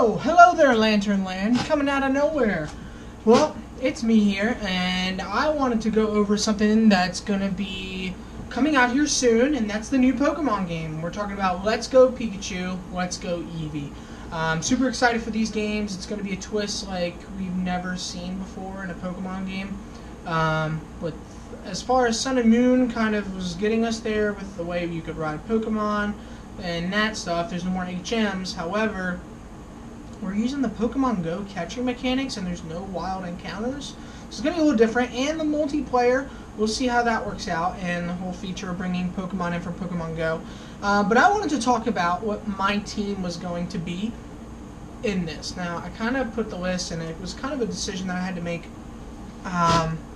Hello there, Lantern Land, coming out of nowhere. Well, it's me here, and I wanted to go over something that's going to be coming out here soon, and that's the new Pokemon game. We're talking about Let's Go Pikachu, Let's Go Eevee. I'm super excited for these games. It's going to be a twist like we've never seen before in a Pokemon game. As far as Sun and Moon kind of was getting us there with the way you could ride Pokemon and that stuff, there's no more HMs. However, we're using the Pokemon Go catching mechanics, and there's no wild encounters. So it's going to be a little different, and the multiplayer, we'll see how that works out, and the whole feature of bringing Pokemon in from Pokemon Go. But I wanted to talk about what my team was going to be in this. Now, I kind of put the list, and it was kind of a decision that I had to make.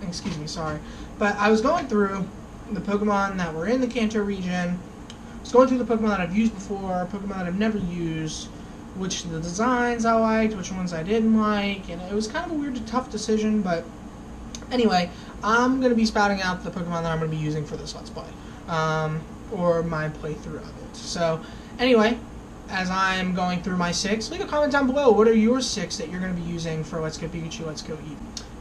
Excuse me, sorry. But I was going through the Pokemon that were in the Kanto region. I was going through the Pokemon that I've used before, Pokemon that I've never used, which of the designs I liked, which ones I didn't like, and it was kind of a weird, tough decision, but anyway, I'm going to be spouting out the Pokemon that I'm going to be using for this Let's Play, or my playthrough of it. So, anyway, as I'm going through my 6, leave a comment down below. What are your 6 that you're going to be using for Let's Go Pikachu, Let's Go Eevee?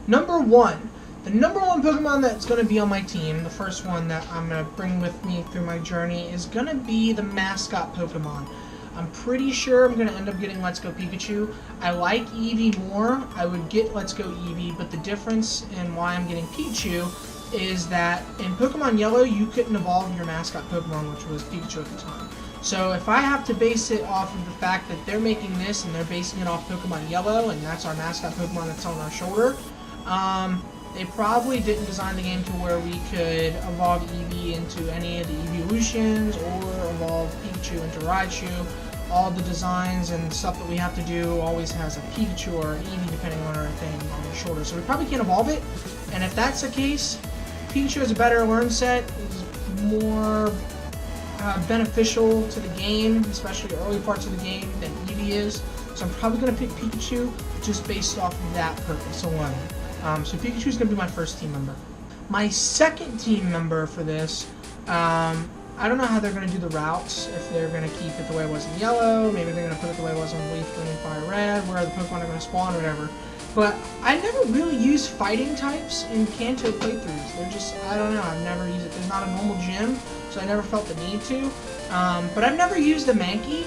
Number 1. The number 1 Pokemon that's going to be on my team, the first one that I'm going to bring with me through my journey, is going to be the mascot Pokemon. I'm pretty sure I'm going to end up getting Let's Go Pikachu. I like Eevee more. I would get Let's Go Eevee, but the difference in why I'm getting Pikachu is that in Pokemon Yellow, you couldn't evolve your mascot Pokemon, which was Pikachu at the time. So if I have to base it off of the fact that they're making this and they're basing it off Pokemon Yellow, and that's our mascot Pokemon that's on our shoulder, they probably didn't design the game to where we could evolve Eevee into any of the evolutions or evolve Pikachu into Raichu. All the designs and stuff that we have to do always has a Pikachu or an Eevee depending on our thing on the shoulder. So we probably can't evolve it. And if that's the case, Pikachu has a better learn set, is more beneficial to the game, especially early parts of the game, than Eevee is. So I'm probably going to pick Pikachu just based off of that purpose alone. So Pikachu is going to be my first team member. My second team member for this, I don't know how they're going to do the routes, if they're going to keep it the way it was in Yellow, maybe they're going to put it the way it was on Leaf Green and Fire Red, where the Pokemon are going to spawn or whatever. But I never really used fighting types in Kanto playthroughs. They're just, I don't know, I've never used it. There's not a normal gym, so I never felt the need to. But I've never used a Mankey.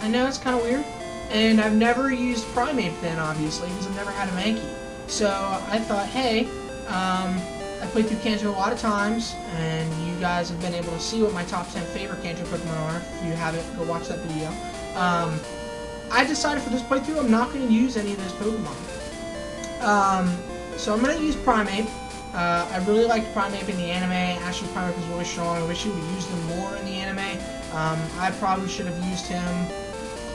I know it's kind of weird. And I've never used Primeape then, obviously, because I've never had a Mankey. So I thought, hey, I played through Kanto a lot of times, and you guys have been able to see what my top 10 favorite Kanto Pokemon are. If you haven't, go watch that video. I decided for this playthrough I'm not going to use any of those Pokemon. So I'm going to use Primeape. I really liked Primeape in the anime. Actually, Primeape was really strong. I wish you would use him more in the anime. I probably should have used him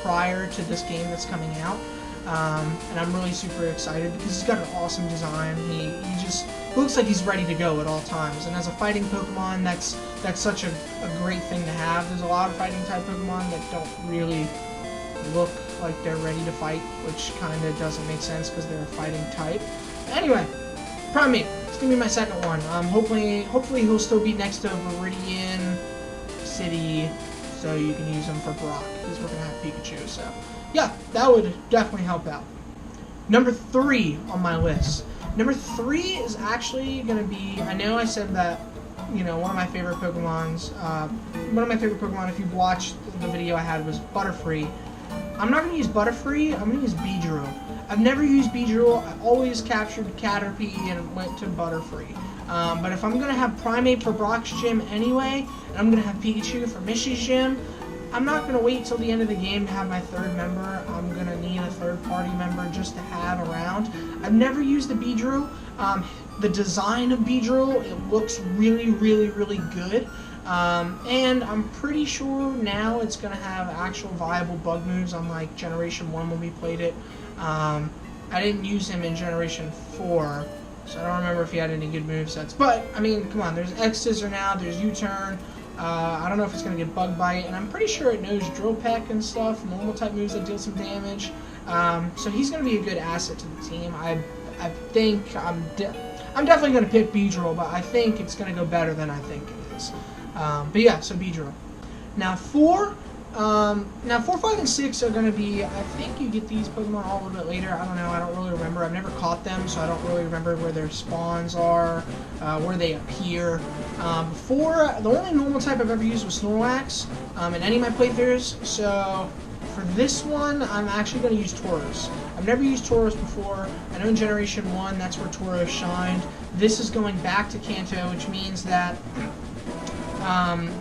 prior to this game that's coming out. And I'm really super excited because he's got an awesome design. He just looks like he's ready to go at all times. And as a fighting Pokemon, that's such a great thing to have. There's a lot of fighting type Pokemon that don't really look like they're ready to fight, which kind of doesn't make sense because they're a fighting type. Anyway, Primeape, it's gonna be my second one. Hopefully he'll still be next to Viridian City, so you can use him for Brock, because we're gonna have Pikachu. So yeah, that would definitely help out. Number 3 on my list. Number 3 is actually going to be, I know I said that, you know, one of my favorite Pokemon, if you've watched the video I had, was Butterfree. I'm not going to use Butterfree, I'm going to use Beedrill. I've never used Beedrill. I always captured Caterpie and went to Butterfree. But if I'm going to have Primeape for Brock's gym anyway, and I'm going to have Pikachu for Mishy's gym, I'm not going to wait till the end of the game to have my third member. I'm going to need a third-party member just to have around. I've never used the Beedrill. The design of Beedrill, it looks really, really, really good. And I'm pretty sure now it's going to have actual viable bug moves, unlike Generation 1 when we played it. I didn't use him in Generation 4, so I don't remember if he had any good movesets. But, I mean, come on, there's X-Scissor now, there's U-Turn. I don't know if it's going to get Bug Bite, and I'm pretty sure it knows Drill Peck and stuff, normal type moves that deal some damage. So he's going to be a good asset to the team. I think I'm definitely going to pick Beedrill, but I think it's going to go better than I think it is. But yeah, so Beedrill. Now 4 Now 4, 5, and 6 are going to be, I think you get these Pokemon all a little bit later. I don't know, I don't really remember. I've never caught them, so I don't really remember where their spawns are, where they appear. Before, the only normal type I've ever used was Snorlax in any of my playthroughs, so for this one, I'm actually going to use Tauros. I've never used Tauros before. I know in Generation 1, that's where Tauros shined. This is going back to Kanto, which means that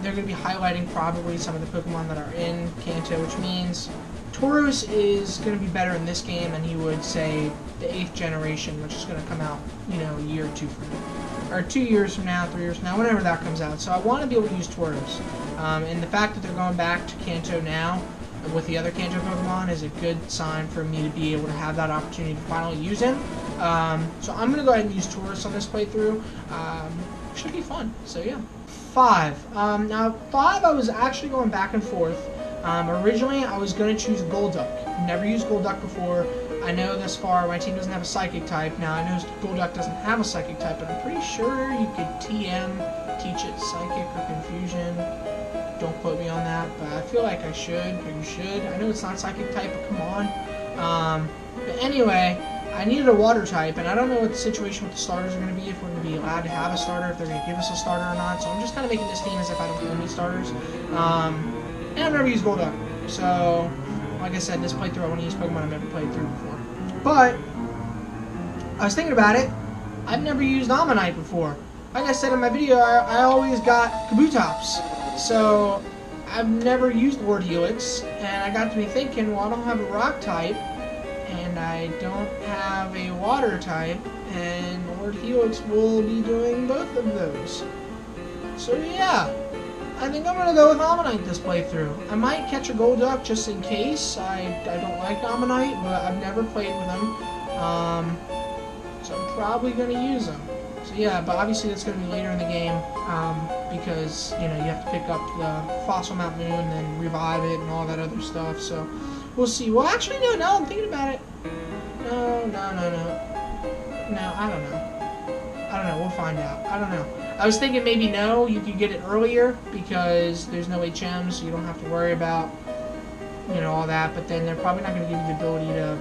they're going to be highlighting probably some of the Pokemon that are in Kanto, which means Tauros is going to be better in this game than he would, say, the 8th generation, which is going to come out, you know, a year or two from now. Or 2 years from now, 3 years from now, whenever that comes out. So I want to be able to use Tauros. And the fact that they're going back to Kanto now with the other Kanto Pokemon is a good sign for me to be able to have that opportunity to finally use him. So I'm going to go ahead and use Tauros on this playthrough. Should be fun. So yeah. 5. Now 5 I was actually going back and forth. Originally I was going to choose Golduck. Never used Golduck before. I know thus far my team doesn't have a Psychic type. Now I know Golduck doesn't have a Psychic type, but I'm pretty sure you could teach it Psychic or Confusion. Don't quote me on that, but I feel like I should, or you should. I know it's not Psychic type, but come on. But anyway, I needed a Water type, and I don't know what the situation with the starters are going to be, if we're going to be allowed to have a starter, if they're going to give us a starter or not. So I'm just kind of making this team as if I don't have any starters. And I've never used Golduck. So, like I said, this playthrough I want to use Pokemon I've never played through before. But, I was thinking about it. I've never used Ammonite before. Like I said in my video, I always got Kabutops. So, I've never used Lord Helix, and I got to be thinking, well, I don't have a Rock type, and I don't have a Water type, and Lord Helix will be doing both of those. So yeah, I think I'm going to go with Ammonite this playthrough. I might catch a Golduck just in case. I don't like Ammonite, but I've never played with him, so I'm probably going to use him. So yeah, but obviously that's going to be later in the game, because, you know, you have to pick up the Fossil Mount Moon and revive it and all that other stuff, so we'll see. Well, actually, no, now I'm thinking about it. No, I don't know, we'll find out. I don't know. I was thinking maybe no, you could get it earlier, because there's no HMs, so you don't have to worry about, you know, all that, but then they're probably not going to give you the ability to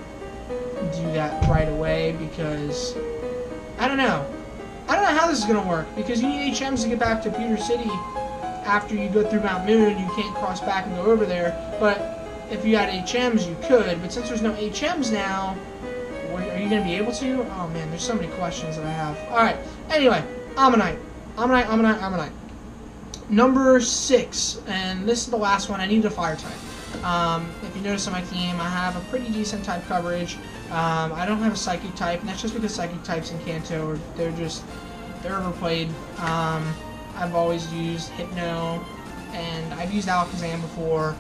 do that right away, because, I don't know how this is going to work, because you need HMs to get back to Pewter City after you go through Mount Moon. You can't cross back and go over there, but if you had HMs, you could, but since there's no HMs now, are you going to be able to? Oh man, there's so many questions that I have. Alright, anyway, Ammonite. Number 6, and this is the last one. I need a Fire type. If you notice on my team, I have a pretty decent type coverage. I don't have a Psychic type, and that's just because Psychic types in Kanto, they're overplayed. I've always used Hypno, and I've used Alakazam before.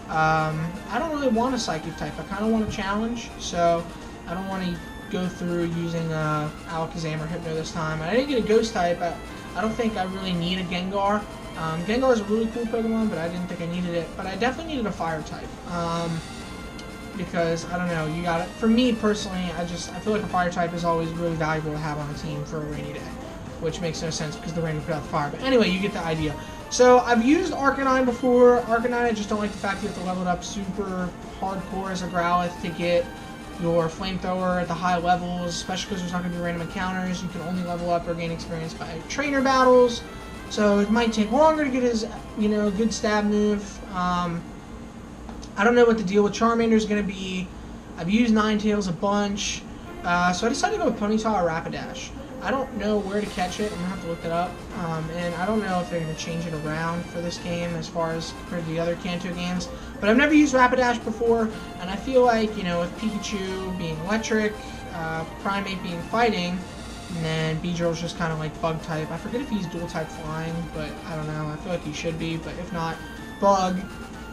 I don't really want a Psychic type. I kind of want a challenge, so I don't want to go through using Alakazam or Hypno this time. I didn't get a Ghost type. I don't think I really need a Gengar. Gengar is a really cool Pokemon, but I didn't think I needed it. But I definitely needed a Fire type. Because, I don't know, you got it. For me, personally, I feel like a Fire type is always really valuable to have on a team for a rainy day. Which makes no sense, because the rain will put out the fire. But anyway, you get the idea. So, I've used Arcanine before. Arcanine, I just don't like the fact you have to level it up super hardcore as a Growlithe to get your Flamethrower at the high levels, especially because there's not going to be random encounters. You can only level up or gain experience by trainer battles. So, it might take longer to get his, you know, good stab move. I don't know what the deal with Charmander is going to be. I've used Ninetales a bunch. So I decided to go with Ponyta or Rapidash. I don't know where to catch it. I'm going to have to look it up. And I don't know if they're going to change it around for this game as far as compared to the other Kanto games. But I've never used Rapidash before. And I feel like, you know, with Pikachu being electric, Primeape being fighting, and then Beedrill's just kind of like bug type. I forget if he's dual type flying, but I don't know. I feel like he should be, but if not, bug.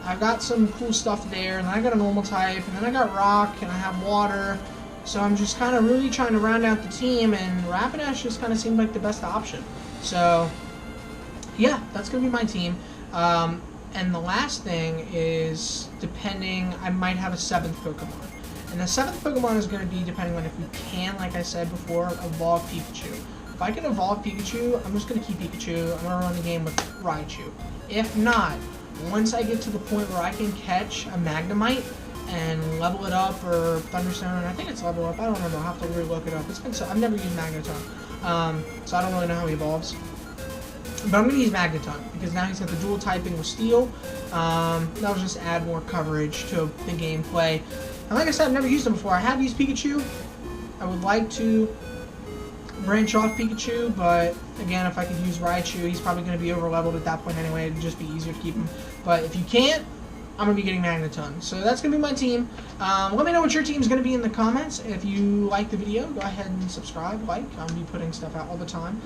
I've got some cool stuff there, and then I got a normal type, and then I got rock, and I have water. So I'm just kind of really trying to round out the team, and Rapidash just kind of seemed like the best option. So, yeah, that's going to be my team. And the last thing is, depending, I might have a 7th Pokemon. And the 7th Pokemon is going to be depending on if we can, like I said before, evolve Pikachu. If I can evolve Pikachu, I'm just going to keep Pikachu. I'm going to run the game with Raichu. If not, once I get to the point where I can catch a Magnemite and level it up, or Thunderstone, I think it's level up, I don't remember, I'll have to really look it up. It's been so, I've never used Magneton, so I don't really know how he evolves. But I'm going to use Magneton, because now he's got the dual typing with Steel. That'll just add more coverage to the gameplay. And like I said, I've never used him before. I have used Pikachu. I would like to branch off Pikachu, but again, if I could use Raichu, he's probably going to be over-leveled at that point anyway. It'd just be easier to keep him. But if you can't, I'm going to be getting Magneton. So that's going to be my team. Let me know what your team's going to be in the comments. If you like the video, go ahead and subscribe, like. I'll be putting stuff out all the time.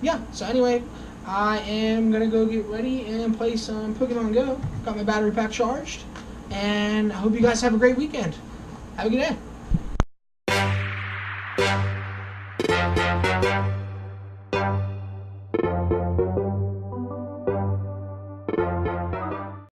Yeah, so anyway, I am going to go get ready and play some Pokemon Go. Got my battery pack charged. And I hope you guys have a great weekend. Have a good day.